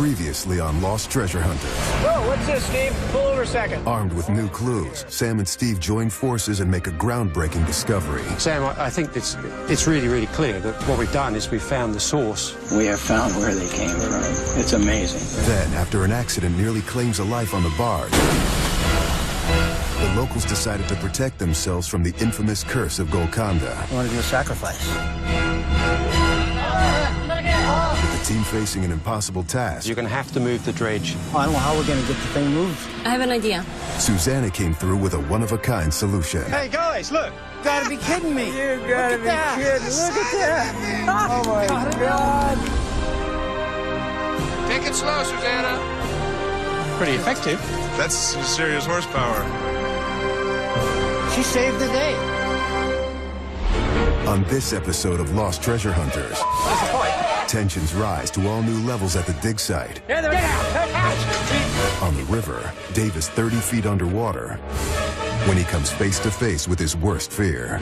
Previously on Lost Treasure Hunters. Whoa, what's this, Steve? Pull over a second. Armed with new clues, Sam and Steve join forces and make a groundbreaking discovery. Sam, I think it's really, really clear that what we've done is we've found the source. We have found where they came from. It's amazing. Then, after an accident nearly claims a life on the barge, the locals decided to protect themselves from the infamous curse of Golconda. I want to do a sacrifice. With the team facing an impossible task, You're going to have to move the dredge. I don't know how we're going to get the thing moved. I have an idea. Susanna came through with a one-of-a-kind solution. Hey, guys, look. You gotta be kidding me. You gotta be kidding. Look at that. Oh, my God. Take it slow, Susanna. Pretty effective. That's some serious horsepower. She saved the day. On this episode of Lost Treasure Hunters, tensions rise to all new levels at the dig site. Get out. On the river, Dave is 30 feet underwater when he comes face to face with his worst fear.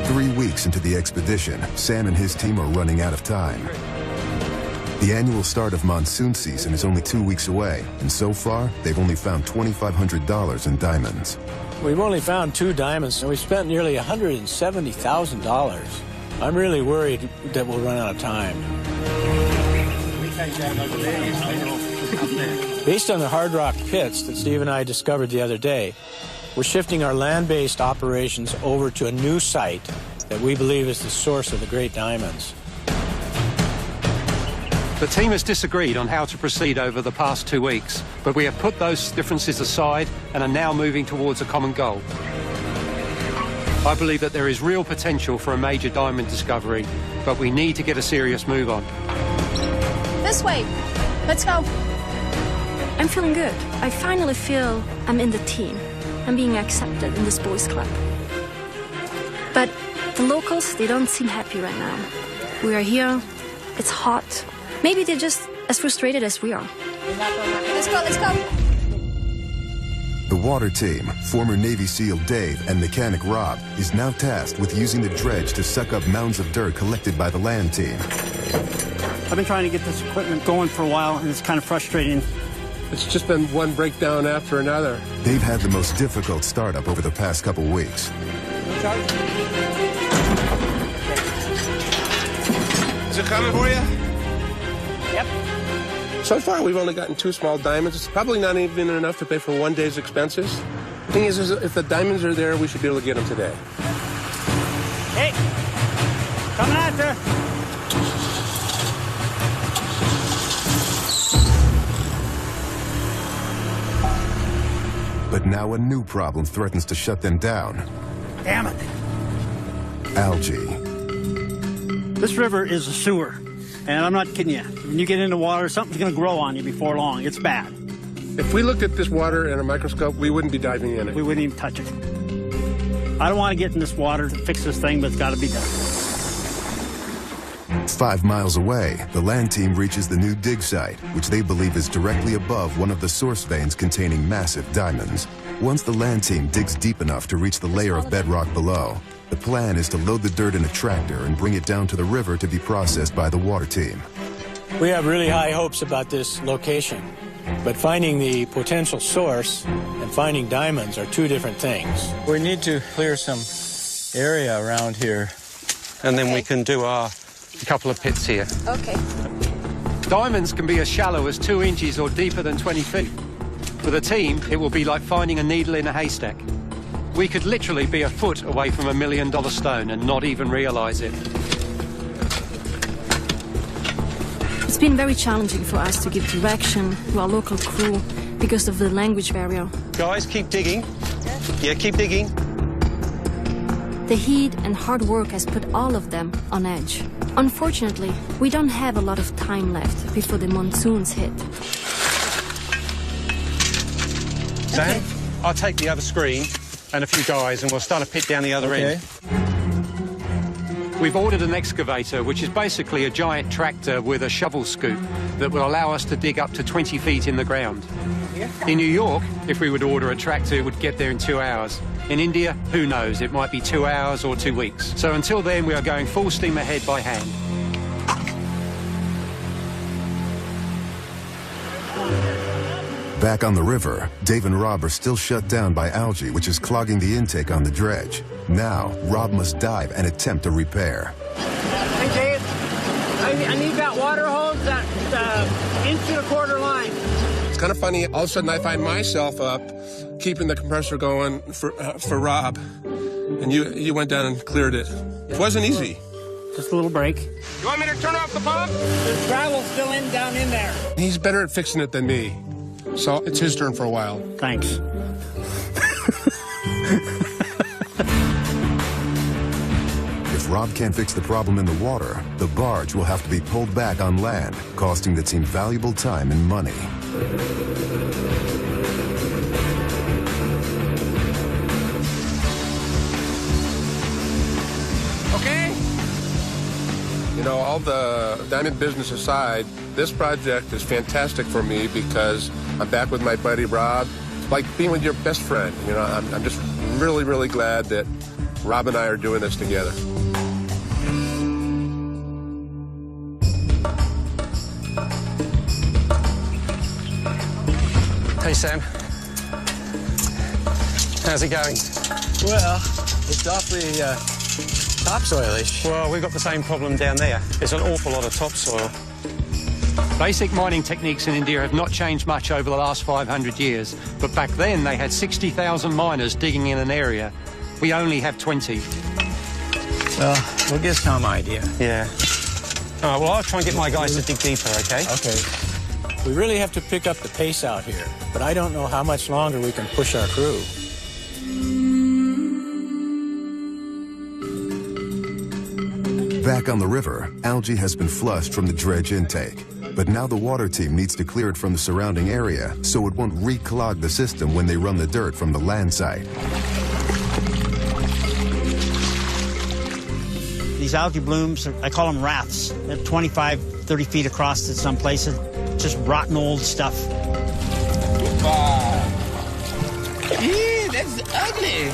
3 weeks into the expedition, Sam and his team are running out of time. The annual start of monsoon season is only 2 weeks away, and so far, they've only found $2,500 in diamonds. We've only found 2 diamonds, and we spent nearly $170,000. I'm really worried that we'll run out of time. Based on the hard rock pits that Steve and I discovered the other day, we're shifting our land-based operations over to a new site that we believe is the source of the great diamonds. The team has disagreed on how to proceed over the past 2 weeks, but we have put those differences aside and are now moving towards a common goal. I believe that there is real potential for a major diamond discovery, but we need to get a serious move on. This way. Let's go. I'm feeling good. I finally feel I'm in the team. I'm being accepted in this boys' club. But the locals, they don't seem happy right now. We are here. It's hot. Maybe they're just as frustrated as we are. Let's go, let's go. The water team, former Navy SEAL Dave and mechanic Rob, is now tasked with using the dredge to suck up mounds of dirt collected by the land team. I've been trying to get this equipment going for a while, and it's kind of frustrating. It's just been one breakdown after another. They've had the most difficult startup over the past couple weeks. Is it coming for you? Yep. So far, we've only gotten 2 small diamonds. It's probably not even enough to pay for 1 day's expenses. The thing is if the diamonds are there, we should be able to get them today. Hey, coming at you. But now a new problem threatens to shut them down. Damn it. Algae. This river is a sewer, and I'm not kidding you. When you get into water, something's going to grow on you before long. It's bad. If we looked at this water in a microscope, we wouldn't be diving in it. We wouldn't even touch it. I don't want to get in this water to fix this thing, but it's got to be done. 5 miles away, the land team reaches the new dig site, which they believe is directly above one of the source veins containing massive diamonds. Once the land team digs deep enough to reach the layer of bedrock below, the plan is to load the dirt in a tractor and bring it down to the river to be processed by the water team. We have really high hopes about this location, but finding the potential source and finding diamonds are 2 different things. We need to clear some area around here, And then we can do a couple of pits here. Okay. Diamonds can be as shallow as 2 inches or deeper than 20 feet. For the team, it will be like finding a needle in a haystack. We could literally be a foot away from $1 million stone and not even realize it. It's been very challenging for us to give direction to our local crew because of the language barrier. Guys, keep digging. Yeah, keep digging. The heat and hard work has put all of them on edge. Unfortunately, we don't have a lot of time left before the monsoons hit. Sam, I'll take the other screen and a few guys and we'll start a pit down the other end. We've ordered an excavator, which is basically a giant tractor with a shovel scoop that will allow us to dig up to 20 feet in the ground. In New York, if we would order a tractor, it would get there in 2 hours. In India, who knows, it might be 2 hours or 2 weeks. So until then, we are going full steam ahead by hand. Back on the river, Dave and Rob are still shut down by algae, which is clogging the intake on the dredge. Now, Rob must dive and attempt a repair. Hey, Dave, I need that water hose, that inch and a quarter line. It's kind of funny. All of a sudden, I find myself up keeping the compressor going for Rob. And you went down and cleared it. It wasn't easy. Just a little break. You want me to turn off the pump? There's gravel still down in there. He's better at fixing it than me. So it's his turn for a while. Thanks. If Rob can't fix the problem in the water, the barge will have to be pulled back on land, costing the team valuable time and money. Okay. You know, all the diamond business aside, this project is fantastic for me because I'm back with my buddy Rob. It's like being with your best friend. You know, I'm just really, really glad that Rob and I are doing this together. Hey, Sam. How's it going? Well, it's awfully topsoilish. Well, we've got the same problem down there. There's an awful lot of topsoil. Basic mining techniques in India have not changed much over the last 500 years, but back then they had 60,000 miners digging in an area. We only have 20. Well, we'll give Tom an idea. Yeah. All right, well, I'll try and get my guys to dig deeper, okay? Okay. We really have to pick up the pace out here, but I don't know how much longer we can push our crew. Back on the river, algae has been flushed from the dredge intake. But now the water team needs to clear it from the surrounding area so it won't reclog the system when they run the dirt from the land site. These algae blooms, I call them rafts. They're 25, 30 feet across in some places. Just rotten old stuff. Wow. Eee, that's ugly.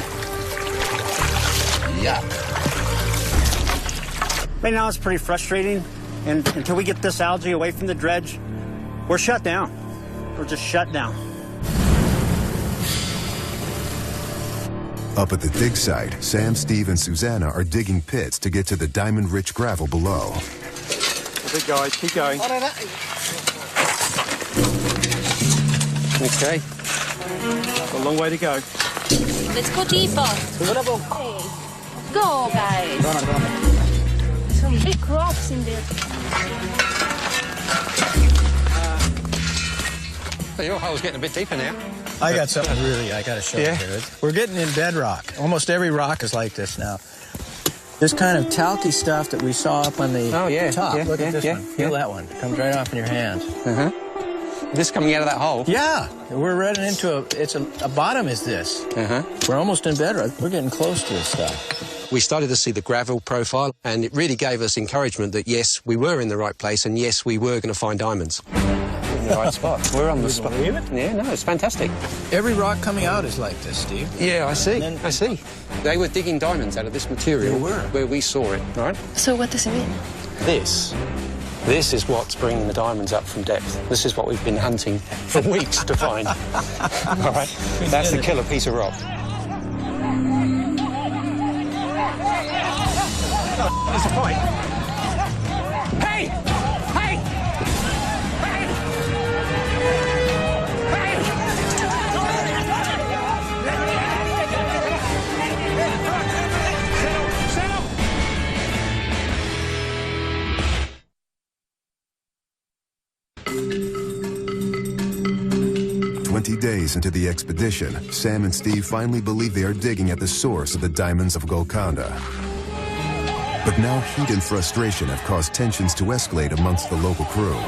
Yuck. Right now it's pretty frustrating, and until we get this algae away from the dredge, we're shut down. We're just shut down. Up at the dig site, Sam, Steve, and Susanna are digging pits to get to the diamond-rich gravel below. Good guys, keep going. Okay. Got a long way to go. Let's go deeper. Go, guys. Some big rocks in there. Your hole's getting a bit deeper now. I got something I got to show you here. We're getting in bedrock. Almost every rock is like this now. This kind of talky stuff that we saw up on the top. Look at this one. Feel that one. It comes right off in your hands. This coming out of that hole? Yeah. We're running into a bottom is this. We're almost in bedrock. We're getting close to this stuff. We started to see the gravel profile, and it really gave us encouragement that, yes, we were in the right place, and yes, we were going to find diamonds. In the right spot. We're on the spot. Believe it? Yeah, no, it's fantastic. Every rock coming out is like this, Steve. Yeah, I see. I see. They were digging diamonds out of this material. They were. Where we saw it, right? So what does it mean? This is what's bringing the diamonds up from depth. This is what we've been hunting for weeks to find. All right? That's the killer piece of rock. That's the point. 20 days into the expedition, Sam and Steve finally believe they are digging at the source of the diamonds of Golconda. But now heat and frustration have caused tensions to escalate amongst the local crew.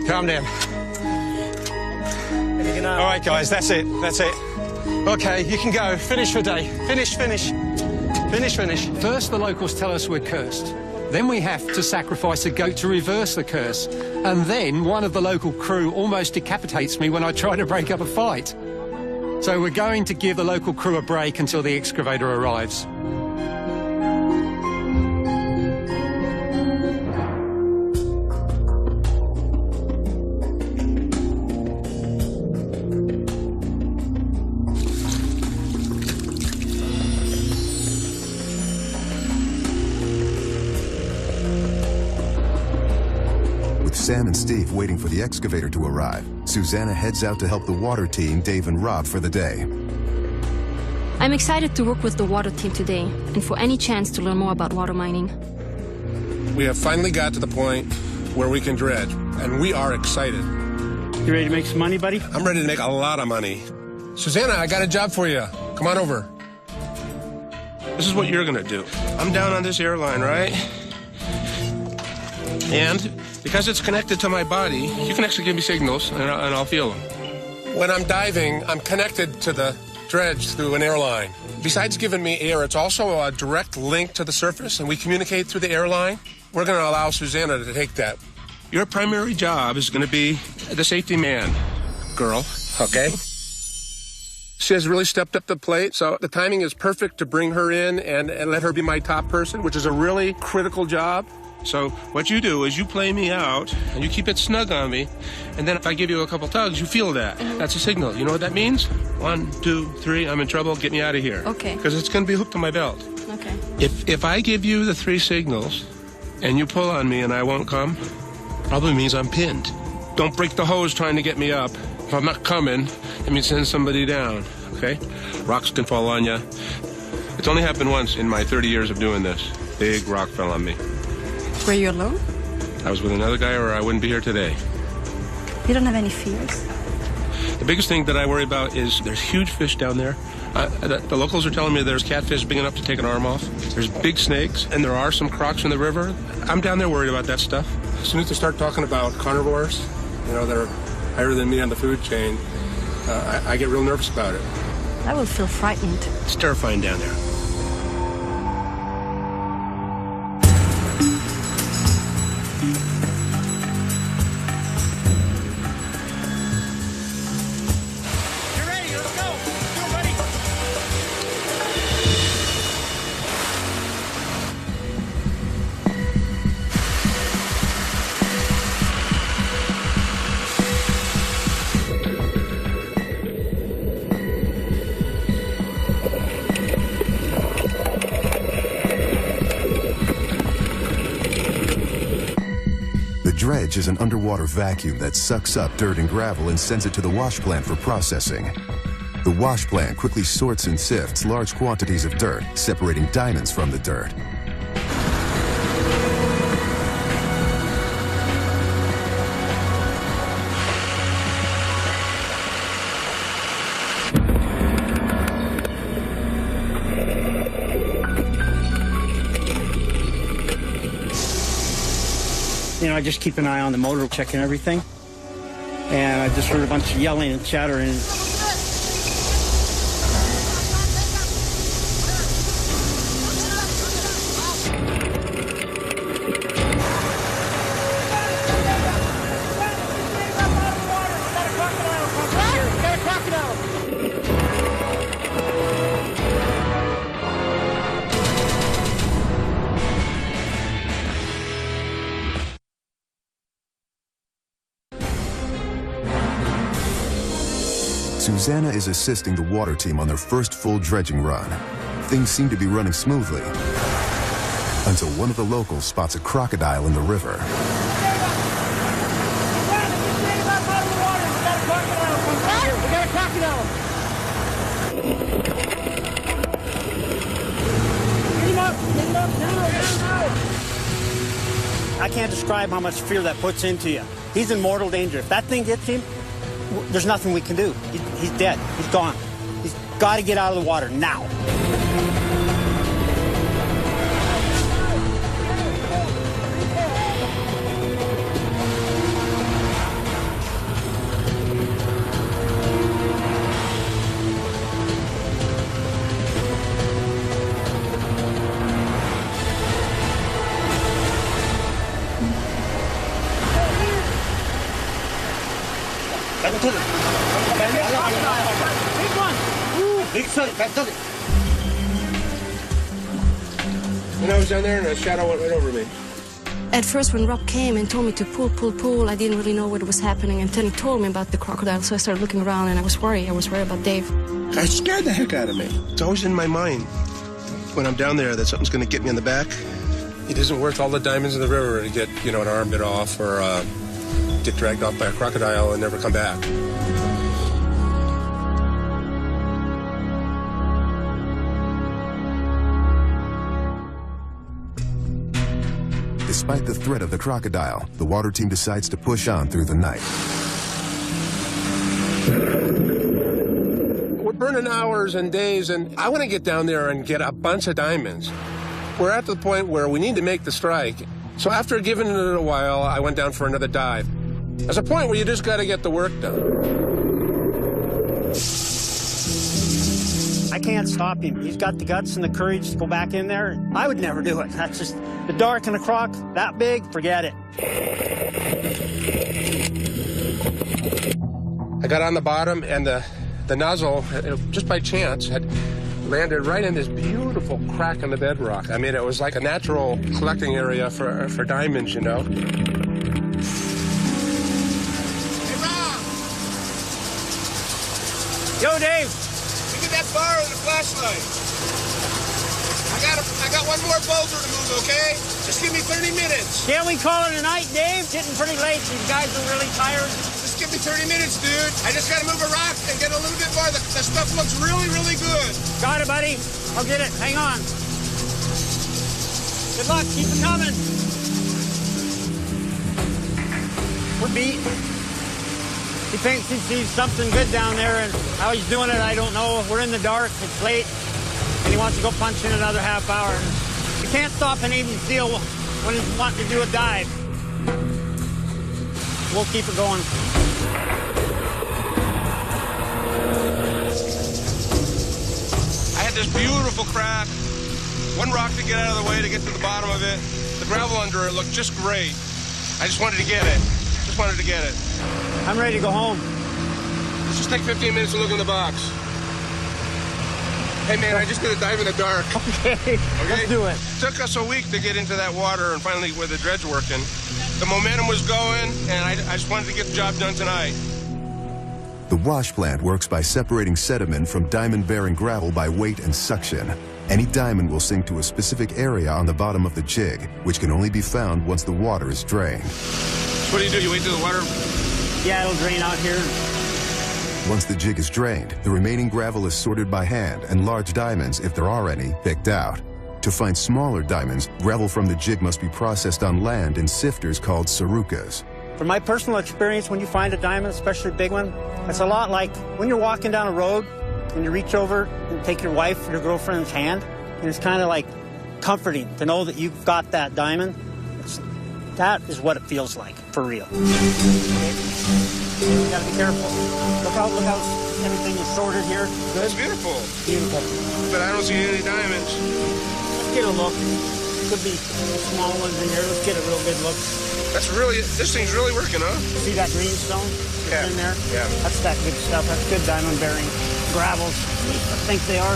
Calm down. All right, guys, that's it. That's it. Okay, you can go. Finish for day. Finish. Finish. First, the locals tell us we're cursed. Then we have to sacrifice a goat to reverse the curse. And then one of the local crew almost decapitates me when I try to break up a fight. So we're going to give the local crew a break until the excavator arrives. Sam and Steve waiting for the excavator to arrive, Susanna heads out to help the water team, Dave and Rob, for the day. I'm excited to work with the water team today and for any chance to learn more about water mining. We have finally got to the point where we can dredge, and we are excited. You ready to make some money, buddy? I'm ready to make a lot of money. Susanna, I got a job for you. Come on over. This is what you're going to do. I'm down on this airline, right? And because it's connected to my body, you can actually give me signals, and I'll feel them. When I'm diving, I'm connected to the dredge through an airline. Besides giving me air, it's also a direct link to the surface, and we communicate through the airline. We're going to allow Susanna to take that. Your primary job is going to be the safety man, girl, okay? She has really stepped up the plate, so the timing is perfect to bring her in and let her be my top person, which is a really critical job. So what you do is you play me out, and you keep it snug on me, and then if I give you a couple tugs, you feel that. That's a signal. You know what that means? 1, 2, 3, I'm in trouble, get me out of here. Okay. Because it's going to be hooked to my belt. Okay. If I give you the 3 signals, and you pull on me and I won't come, probably means I'm pinned. Don't break the hose trying to get me up. If I'm not coming, it means send somebody down, okay? Rocks can fall on you. It's only happened once in my 30 years of doing this. Big rock fell on me. Were you alone? I was with another guy or I wouldn't be here today. You don't have any fears? The biggest thing that I worry about is there's huge fish down there. The locals are telling me there's catfish big enough to take an arm off. There's big snakes, and there are some crocs in the river. I'm down there worried about that stuff. As soon as they start talking about carnivores, you know, they're higher than me on the food chain, I get real nervous about it. I will feel frightened. It's terrifying down there. The dredge is an underwater vacuum that sucks up dirt and gravel and sends it to the wash plant for processing. The wash plant quickly sorts and sifts large quantities of dirt, separating diamonds from the dirt. You know, I just keep an eye on the motor, checking everything. And I just heard a bunch of yelling and chattering. Susanna is assisting the water team on their first full dredging run. Things seem to be running smoothly. until one of the locals spots a crocodile in the river. I can't describe how much fear that puts into you. He's in mortal danger. If that thing gets him, there's nothing we can do. He's dead. He's gone. He's got to get out of the water now. And I was down there and a shadow went right over me. At first, when Rob came and told me to pull, I didn't really know what was happening. And then he told me about the crocodile, so I started looking around and I was worried. I was worried about Dave. It scared the heck out of me. It's always in my mind when I'm down there that something's going to get me in the back. It isn't worth all the diamonds in the river to get, an arm bit off or get dragged off by a crocodile and never come back. Despite the threat of the crocodile, the water team decides to push on through the night. We're burning hours and days, and I want to get down there and get a bunch of diamonds. We're at the point where we need to make the strike. So after giving it a while, I went down for another dive. There's a point where you just got to get the work done. I can't stop him. He's got the guts and the courage to go back in there. I would never do it. That's just the dark and the croc, that big, forget it. I got on the bottom, and the nozzle, just by chance, had landed right in this beautiful crack in the bedrock. I mean, it was like a natural collecting area for diamonds, Hey, Rob! Yo, Dave! Give me that bar and the flashlight. I got one more boulder to move, okay? Just give me 30 minutes. Can't we call it a night, Dave? Getting pretty late. These guys are really tired. Just give me 30 minutes, dude. I just got to move a rock and get a little bit more. The stuff looks really, really good. Got it, buddy. I'll get it. Hang on. Good luck. Keep it coming. We're beat. He thinks he sees something good down there, and how he's doing it, I don't know. We're in the dark. It's late. And he wants to go punch in another half hour. You can't stop a Navy SEAL when he's wanting to do a dive. We'll keep it going. I had this beautiful crack. One rock to get out of the way to get to the bottom of it. The gravel under it looked just great. I just wanted to get it. I'm ready to go home. Let's just take 15 minutes to look in the box. Hey, man, I just did a dive in the dark. Okay, let's do it. Took us a week to get into that water and finally with the dredge working. The momentum was going, and I just wanted to get the job done tonight. The wash plant works by separating sediment from diamond-bearing gravel by weight and suction. Any diamond will sink to a specific area on the bottom of the jig, which can only be found once the water is drained. So what do? You wait till the water? Yeah, it'll drain out here. Once the jig is drained, the remaining gravel is sorted by hand and large diamonds, if there are any, picked out. To find smaller diamonds, gravel from the jig must be processed on land in sifters called sarukas. From my personal experience, when you find a diamond, especially a big one, it's a lot like when you're walking down a road and you reach over and take your wife or your girlfriend's hand, and it's kind of like comforting to know that you've got that diamond. That is what it feels like, for real. You gotta be careful. Look how everything is sorted here. Good. It's beautiful. Beautiful. But I don't see any diamonds. Let's get a look. Could be small ones in here. Let's get a real good look. This thing's really working, huh? See that greenstone in there? Yeah. That's that good stuff. That's good diamond bearing gravels. I think they are.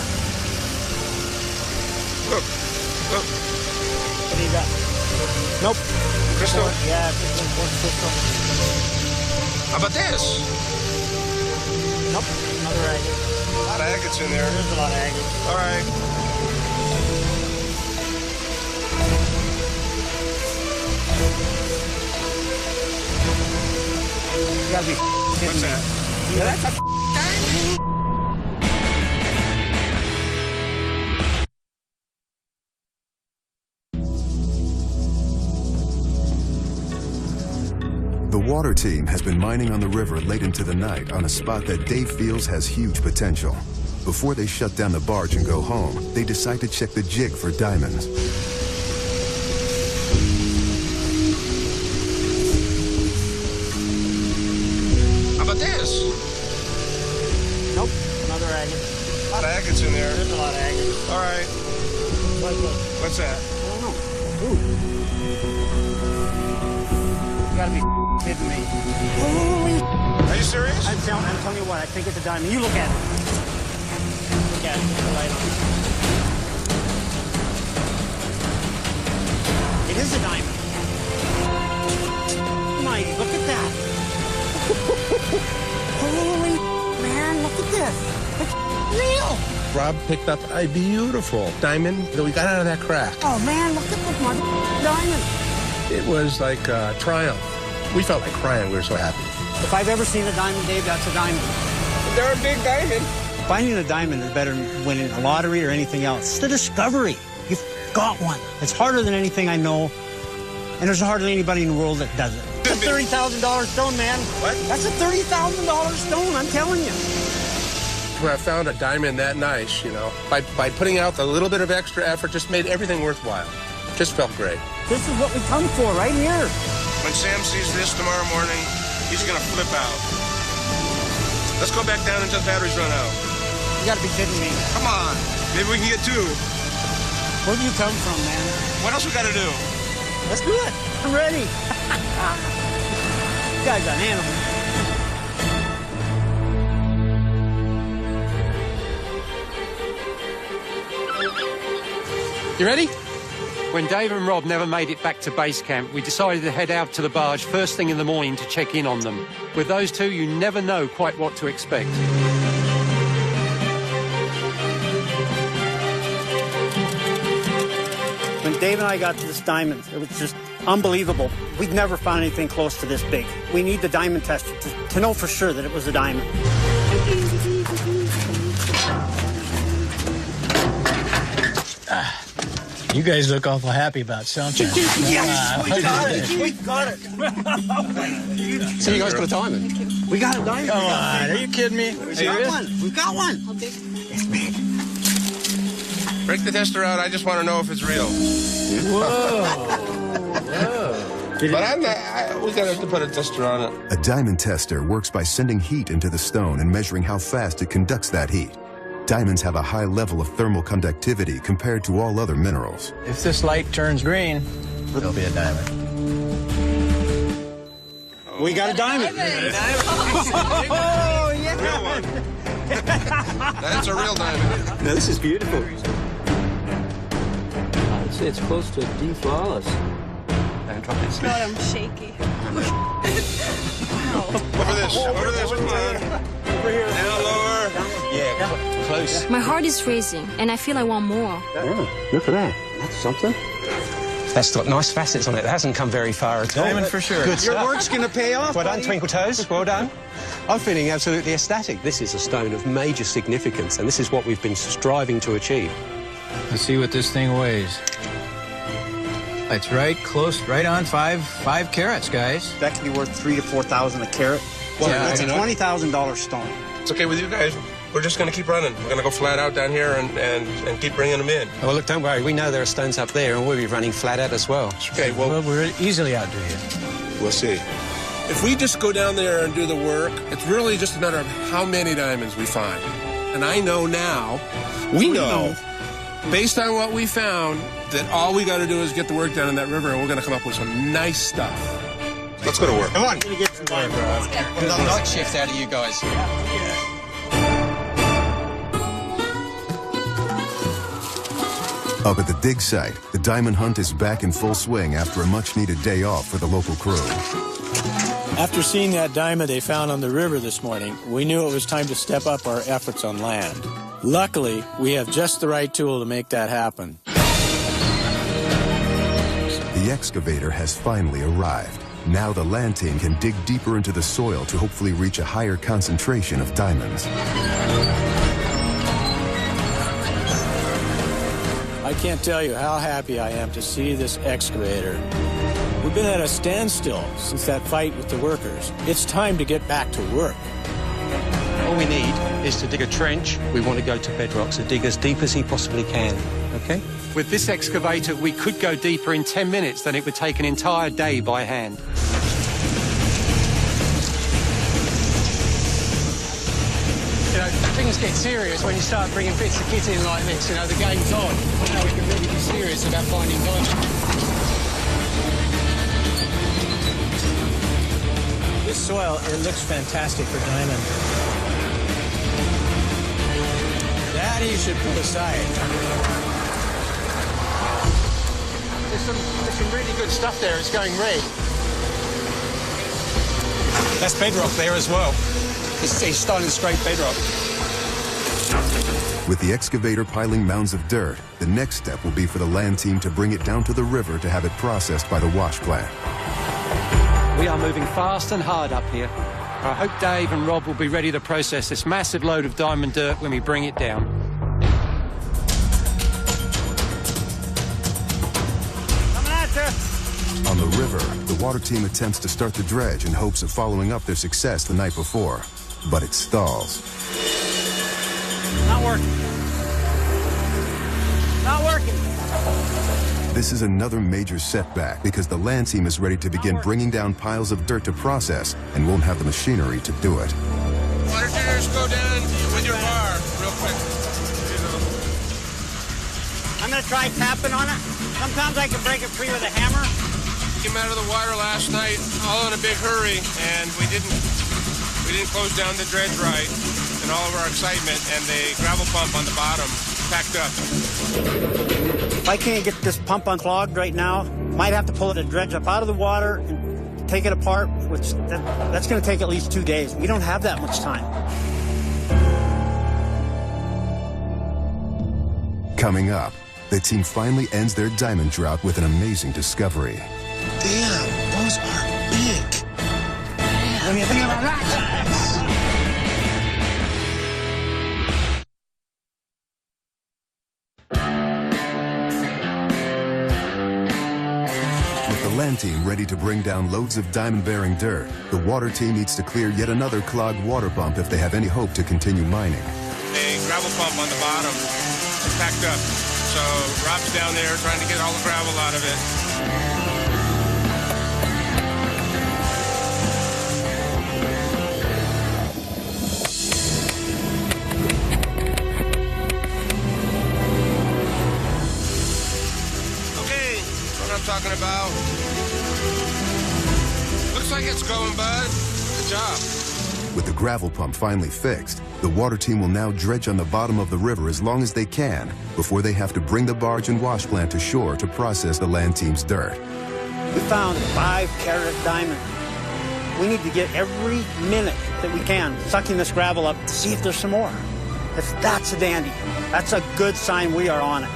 Look. What do you got? Nope. Crystal? Yeah, crystal. How about this? Nope, another agate. A lot of agates in there. There's a lot of agates. All right. You gotta be What's that? Yeah, that's a diamond. The water team has been mining on the river late into the night on a spot that Dave feels has huge potential. Before they shut down the barge and go home, they decide to check the jig for diamonds. How about this? Nope, another agate. A lot of agates in there. There's a lot of agates. All right. What's that? I don't know. Ooh. You gotta be kidding me. Are you serious? I'm telling you what, I think it's a diamond. You look at it. Look at it. Put the light on. It is a diamond. My, look at that. Holy man, look at this. It's real. Rob picked up a beautiful diamond that we got out of that crack. Oh man, look at this mother diamond. It was like a triumph. We felt like crying. We were so happy. If I've ever seen a diamond, Dave, that's a diamond. They're a big diamond. Finding a diamond is better than winning a lottery or anything else. It's the discovery. You've got one. It's harder than anything I know, and there's hardly anybody in the world that does it. It's a $30,000 stone, man. What? That's a $30,000 stone, I'm telling you. When I found a diamond that nice, you know, by putting out a little bit of extra effort, just made everything worthwhile. Just felt great. This is what we come for right here. When Sam sees this tomorrow morning, he's going to flip out. Let's go back down until the batteries run out. You gotta be kidding me. Come on. Maybe we can get two. Where do you come from, man? What else we got to do? Let's do it. I'm ready. You guys are an animal. You ready? When Dave and Rob never made it back to base camp, we decided to head out to the barge first thing in the morning to check in on them. With those two, you never know quite what to expect. When Dave and I got to this diamond, it was just unbelievable. We'd never found anything close to this big. We need the diamond tester to know for sure that it was a diamond. You guys look awful happy about something. Yes, we got it. We got it. So you guys got a diamond? We got a diamond. Come on, are you kidding me? We got one. We got one. How big? It's big. Break the tester out. I just want to know if it's real. Whoa. But I'm not, we got to put a tester on it. A diamond tester works by sending heat into the stone and measuring how fast it conducts that heat. Diamonds have a high level of thermal conductivity compared to all other minerals. If this light turns green, it'll be a diamond. We got a diamond. Oh, yeah. Real one. That's a real diamond. No, this is beautiful. I'd say it's close to D flawless. Don't drop it. God, I'm shaky. Over this, come on. Over here. Down lower. Yeah, close. My heart is racing, and I feel I want more. Yeah, look at that. That's something. That's got nice facets on it. It hasn't come very far at all. Diamond for sure. Good Your stuff. work's going to pay off. Well done, buddy. Twinkle Toes. Well done. I'm feeling absolutely ecstatic. This is a stone of major significance, and this is what we've been striving to achieve. Let's see what this thing weighs. It's right close, right on 5 carats, guys. That could be worth $3,000 to $4,000 a carat. Well, Yeah, that's a you know- $20,000 stone. It's okay with you guys. We're just going to keep running. We're going to go flat out down here and keep bringing them in. Well, look, don't worry. We know there are stones up there, and we'll be running flat out as well. Okay, Well, we'll easily outdo you. we'll see. If we just go down there and do the work, it's really just a matter of how many diamonds we find. And I know now, we know, based on what we found, that all we got to do is get the work done in that river, and we're going to come up with some nice stuff. Let's go to work. Come on. We're going to get some diamonds. Another night shift out of you guys. Up at the dig site, the diamond hunt is back in full swing after a much-needed day off for the local crew. After seeing that diamond they found on the river this morning, we knew it was time to step up our efforts on land. Luckily, we have just the right tool to make that happen. The The excavator has finally arrived. Now the land team can dig deeper into the soil to hopefully reach a higher concentration of diamonds. I can't tell you how happy I am to see this excavator. We've been at a standstill since that fight with the workers. It's time to get back to work. All we need is to dig a trench. We want to go to bedrock, so dig as deep as he possibly can, okay? With this excavator, we could go deeper in 10 minutes than it would take an entire day by hand. You know, things get serious when you start bringing bits of kit in like this. You know, the game's on. Now we can really be serious about finding diamonds. This soil, it looks fantastic for diamond. That you should put aside. There's some really good stuff there. It's going red. That's bedrock there as well. It's starting to scrape bedrock. With the excavator piling mounds of dirt, the next step will be for the land team to bring it down to the river to have it processed by the wash plant. We are moving fast and hard up here. I hope Dave and Rob will be ready to process this massive load of diamond dirt when we bring it down. Coming at you. On the river, the water team attempts to start the dredge in hopes of following up their success the night before, but it stalls. Not working. Not working. This is another major setback because the land team is ready to begin bringing down piles of dirt to process and won't have the machinery to do it. Why don't you just go down with your bar real quick? I'm going to try tapping on it. Sometimes I can break it free with a hammer. Came out of the water last night, all in a big hurry, and we didn't close down the dredge right, and all of our excitement, and the gravel pump on the bottom packed up. If I can't get this pump unclogged right now, might have to pull the dredge up out of the water and take it apart, which that's going to take at least 2 days. We don't have that much time. Coming up, the team finally ends their diamond drought with an amazing discovery. Damn, those are big. What do you think about that? Land team ready to bring down loads of diamond-bearing dirt, the water team needs to clear yet another clogged water pump if they have any hope to continue mining. A gravel pump on the bottom is packed up, so Rob's down there trying to get all the gravel out of it. Talking about. Looks like it's going, bud. Good job. With the gravel pump finally fixed, the water team will now dredge on the bottom of the river as long as they can before they have to bring the barge and wash plant to shore to process the land team's dirt. We found 5-carat diamond. We need to get every minute that we can sucking this gravel up to see if there's some more. If that's a dandy, that's a good sign we are on it.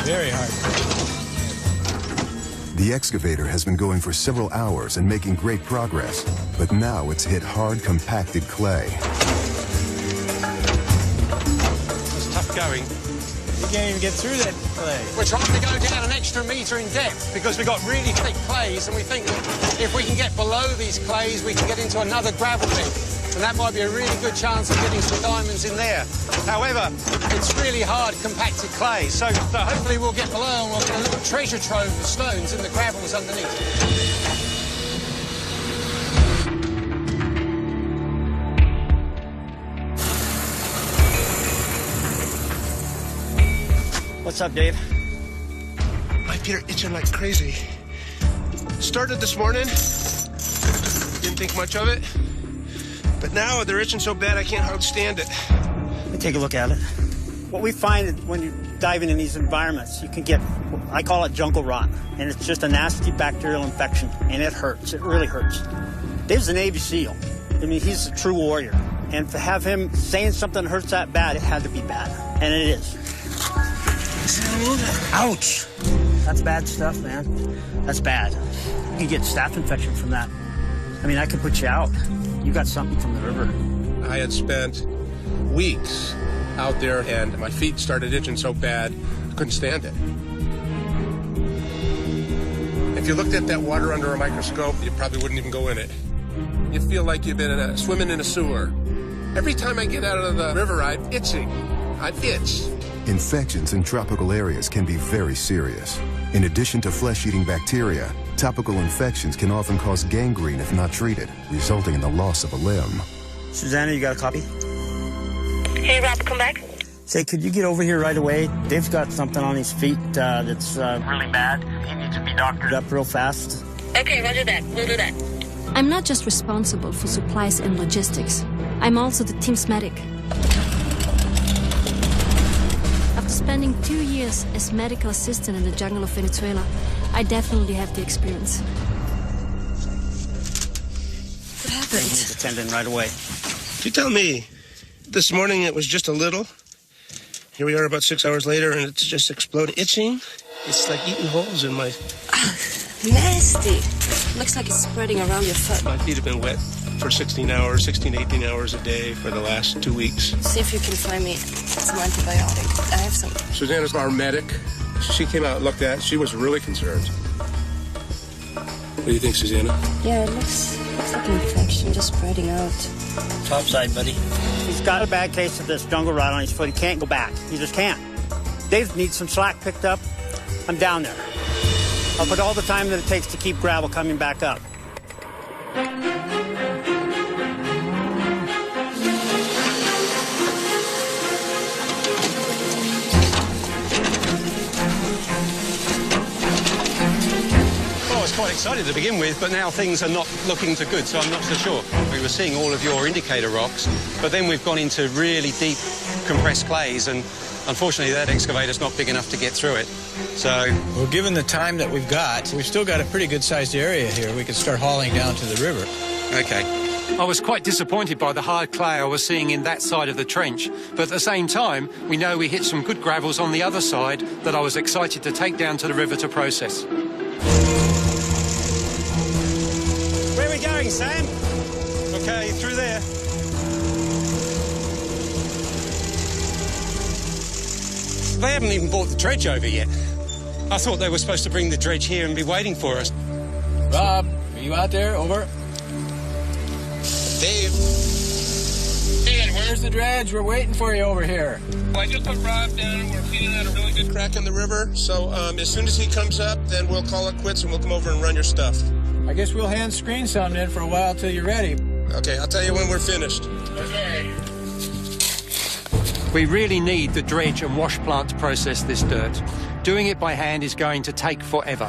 Very hard. The excavator has been going for several hours and making great progress, but now it's hit hard, compacted clay. It's tough going. You can't even get through that clay. We're trying to go down an extra metre in depth because we've got really thick clays, and we think that if we can get below these clays, we can get into another gravel bed. And that might be a really good chance of getting some diamonds in there. However, it's really hard, compacted clay, so hopefully we'll get below and we'll get a little treasure trove of stones in the gravels underneath. What's up, Dave? My feet are itching like crazy. Started this morning, didn't think much of it. But now they're itching so bad I can't hardly stand it. Let me take a look at it. What we find when you're diving in these environments, you can get, I call it jungle rot, and it's just a nasty bacterial infection, and it hurts. It really hurts. Dave's a Navy SEAL. I mean, he's a true warrior. And to have him saying something hurts that bad, it had to be bad. And it is. Ouch. That's bad stuff, man. That's bad. You can get staph infection from that. I mean, I could put you out. You got something from the river. I had spent weeks out there, and my feet started itching so bad, I couldn't stand it. If you looked at that water under a microscope, you probably wouldn't even go in it. You feel like you've been swimming in a sewer. Every time I get out of the river, I'm itching. I itch. Infections in tropical areas can be very serious. In addition to flesh-eating bacteria, topical infections can often cause gangrene if not treated, resulting in the loss of a limb. Susanna, you got a copy? Hey, Rob, come back. Say, could you get over here right away? Dave's got something on his feet that's really bad. He needs to be doctored up real fast. Okay, roger that. We'll do that. I'm not just responsible for supplies and logistics. I'm also the team's medic. After spending 2 years as medical assistant in the jungle of Venezuela, I definitely have the experience. What happened? Attend in right away. You tell me. This morning it was just a little. Here we are about 6 hours later and it's just exploded. Itching. It's like eating holes in my... Nasty. Looks like it's spreading around your foot. My feet have been wet for 18 hours a day for the last 2 weeks. See if you can find me some antibiotic. I have some. Susanna's our medic. She came out and looked at it. She was really concerned. What do you think, Susanna? Yeah, it looks like an infection just spreading out. Top side, buddy. He's got a bad case of this jungle rot on his foot. He can't go back. He just can't. Dave needs some slack picked up. I'm down there. I'll put all the time that it takes to keep gravel coming back up. Well, I was quite excited to begin with, but now things are not looking so good, so I'm not so sure. We were seeing all of your indicator rocks, but then we've gone into really deep compressed clays, and unfortunately that excavator's not big enough to get through it. So, well, given the time that we've still got a pretty good-sized area here. We could start hauling down to the river. okay. I was quite disappointed by the hard clay I was seeing in that side of the trench, but at the same time, we know we hit some good gravels on the other side that I was excited to take down to the river to process. Where are we going, Sam? Okay, through there. They haven't even brought the dredge over yet. I thought they were supposed to bring the dredge here and be waiting for us. Rob, are you out there? Over. Dave. David, where's the dredge? We're waiting for you over here. Well, I just put Rob down and we're feeding out a really good crack in the river. So as soon as he comes up, then we'll call it quits and we'll come over and run your stuff. I guess we'll hand screen something in for a while till you're ready. Okay, I'll tell you when we're finished. Okay. We really need the dredge and wash plant to process this dirt. Doing it by hand is going to take forever.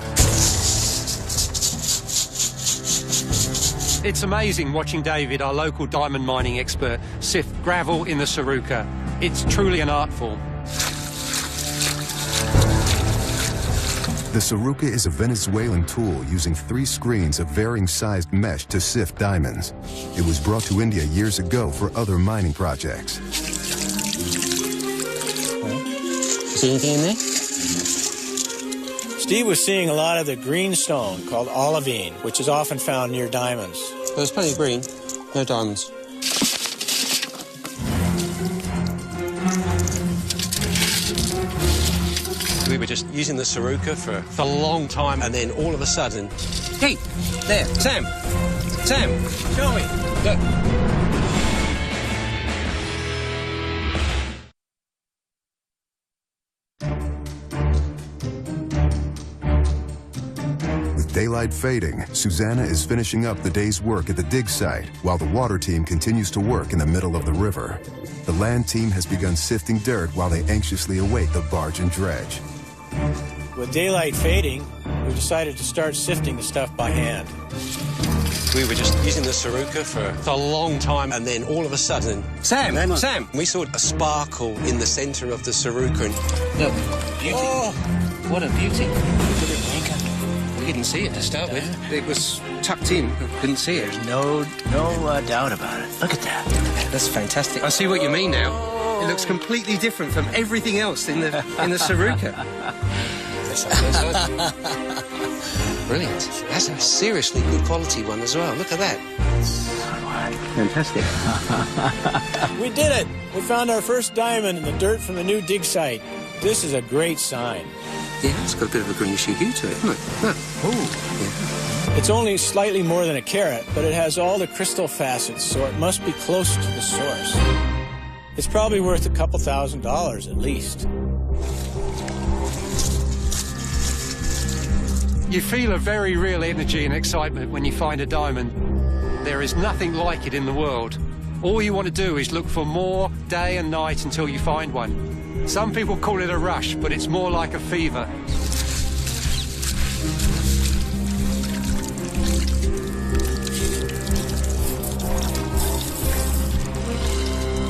It's amazing watching David, our local diamond mining expert, sift gravel in the Saruca. It's truly an art form. The Saruca is a Venezuelan tool using 3 screens of varying sized mesh to sift diamonds. It was brought to India years ago for other mining projects. See anything in there? Steve was seeing a lot of the green stone called olivine, which is often found near diamonds. There's plenty of green, no diamonds. We were just using the Saruca for a long time, and then all of a sudden... Hey, there, Sam. Sam, show me. Look. Daylight fading, Susanna is finishing up the day's work at the dig site while the water team continues to work in the middle of the river. The land team has begun sifting dirt while they anxiously await the barge and dredge. With daylight fading, we decided to start sifting the stuff by hand. We were just using the Saruka for a long time, and then all of a sudden, Sam, we saw a sparkle in the centre of the Saruka. Look, beauty. Oh, what a beauty. Look at it, Lincoln. We didn't see it to start with. It was tucked in. We couldn't see it. There's no doubt about it. Look at that. That's fantastic. I see what you mean now. It looks completely different from everything else in the Saruka. Brilliant. That's a seriously good quality one as well. Look at that. Fantastic. We did it! We found our first diamond in the dirt from the new dig site. This is a great sign. Yeah, it's got a bit of a greenish hue to it, hasn't it? Oh. It's only slightly more than a carat, but it has all the crystal facets, so it must be close to the source. It's probably worth a couple $1,000 at least. You feel a very real energy and excitement when you find a diamond. There is nothing like it in the world. All you want to do is look for more day and night until you find one. Some people call it a rush, but it's more like a fever.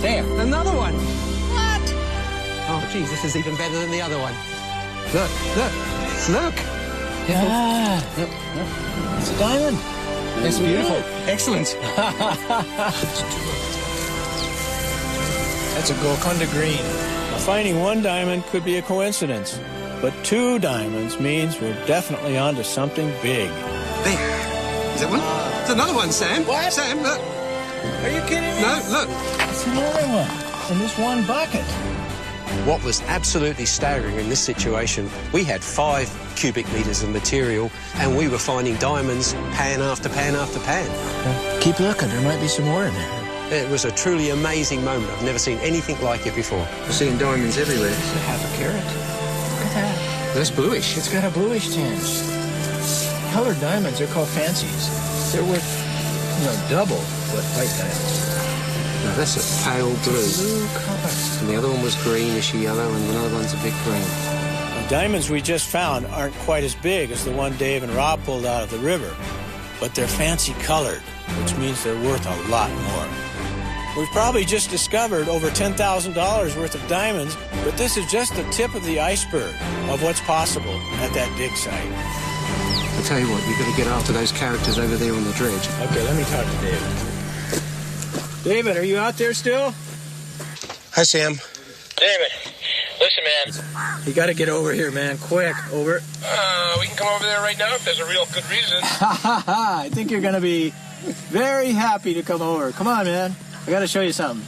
There, another one. What? Oh, geez, this is even better than the other one. Look. Yeah. Look. It's a diamond. It's beautiful. Excellent. That's a Golconda green. Finding one diamond could be a coincidence, but two diamonds means we're definitely onto something big. There. Is that one? It's another one, Sam. What? Sam, look. Are you kidding me? No, look. It's another one in this one bucket. What was absolutely staggering in this situation, we had 5 cubic meters of material and we were finding diamonds pan after pan after pan. Keep looking. There might be some more in there. It was a truly amazing moment. I've never seen anything like it before. We're seeing diamonds everywhere. It's a half a carat. Look at that. That's bluish. It's got a bluish tinge. Colored diamonds are called fancies. They're worth, double what white diamonds. No, that's a pale blue. Blue color. And the other one was greenish yellow, and another one's a big green. The diamonds we just found aren't quite as big as the one Dave and Rob pulled out of the river, but they're fancy colored, which means they're worth a lot more. We've probably just discovered over $10,000 worth of diamonds, but this is just the tip of the iceberg of what's possible at that dig site. I tell you what, you've got to get after those characters over there on the dredge. Okay, let me talk to David. David, are you out there still? Hi, Sam. David, listen, man. You got to get over here, man. Quick, over. We can come over there right now if there's a real good reason. I think you're going to be very happy to come over. Come on, man. I got to show you something.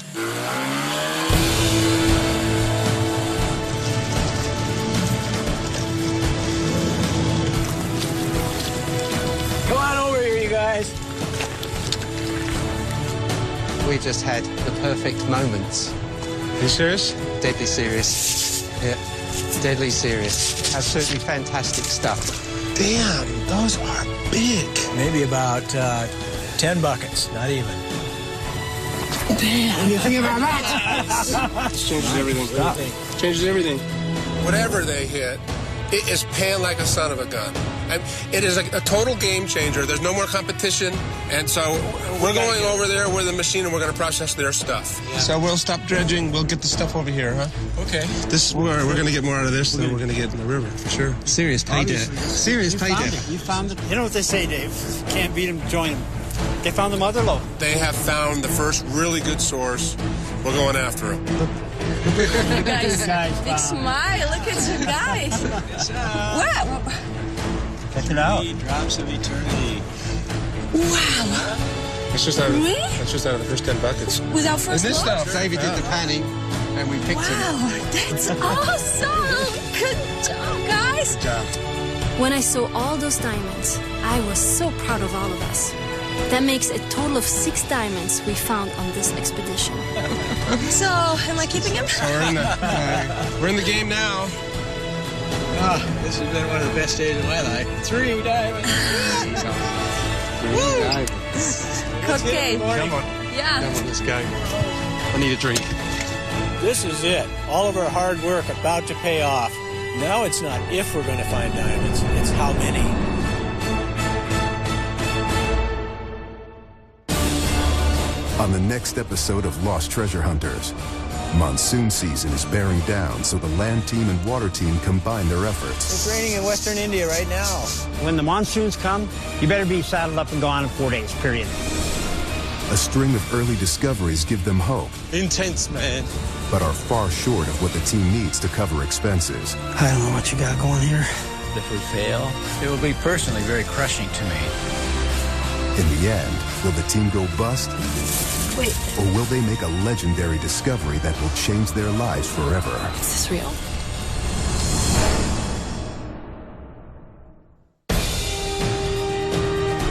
Come on over here, you guys. We just had the perfect moments. You serious? Deadly serious. Yeah, deadly serious. Absolutely fantastic stuff. Damn, those are big. Maybe about 10 buckets, not even. Damn, you think about that? This changes everything. Changes everything. Whatever they hit, it is pan like a son of a gun. And it is a total game changer. There's no more competition. And so we're going over there with the machine and we're going to process their stuff. Yeah. So we'll stop dredging. We'll get the stuff over here, huh? Okay. This is where we're going to get more out of this than we're going to get in the river, for sure. Serious payday. Serious payday. You found it. You know what they say, Dave? Can't beat them, join them. They found the mother lode. They have found the first really good source. We're going after them. You guys, big smile. Look at you guys. Wow. Check it out. Drops of eternity. Wow. That's just out of the first 10 buckets. Without first And this look? stuff, David did the panning, and we picked it. Wow, that's awesome. Good job, guys. Good job. When I saw all those diamonds, I was so proud of all of us. That makes a total of 6 diamonds we found on this expedition. So, am I keeping him? So we're in the game now. Oh, this has been one of the best days of my life. 3 diamonds. Cocaine. Come on. Yeah. Come on, let's go. I need a drink. This is it. All of our hard work about to pay off. Now it's not if we're going to find diamonds, it's how many. On the next episode of Lost Treasure Hunters, monsoon season is bearing down, so the land team and water team combine their efforts. It's raining in western India right now. When the monsoons come, you better be saddled up and gone in 4 days, period. A string of early discoveries give them hope, Intense, man. but are far short of what the team needs to cover expenses. I don't know what you got going here. If we fail, it will be personally very crushing to me. In the end, will the team go bust? Wait, Or will they make a legendary discovery that will change their lives forever? is this real?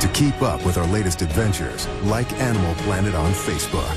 To keep up with our latest adventures, like Animal Planet on Facebook.